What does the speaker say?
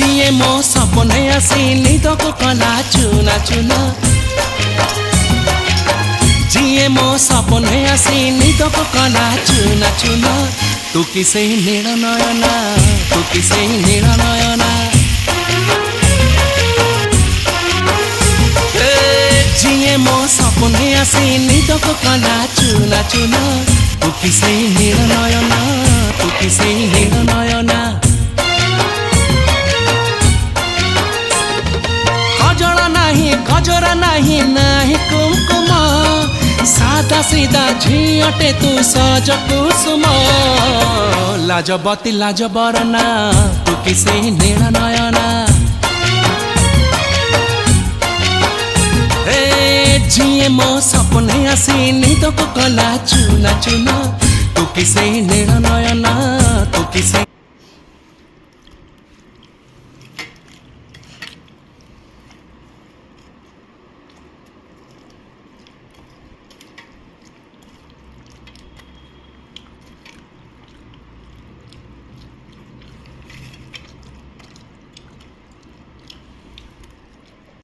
जिए मो सपने आसी निदको कला चुना चुना जिए मो सपने आसी निदको कला चुना चुना तू किसे नील नयना तू किसे नील नयना जिए मो सपने आसी निदको कला चुना चुना तू किसे नील नयना तू किसे नील नयना गजरा नहीं नहीं कुमकुम सादा सीधा झीटे तू सज कुसुम लाजबती लाज बरना तू किसे नील नयना जिए मो सपने आसी निदको कला चुना चुना तू किसे नील नयना तू किसे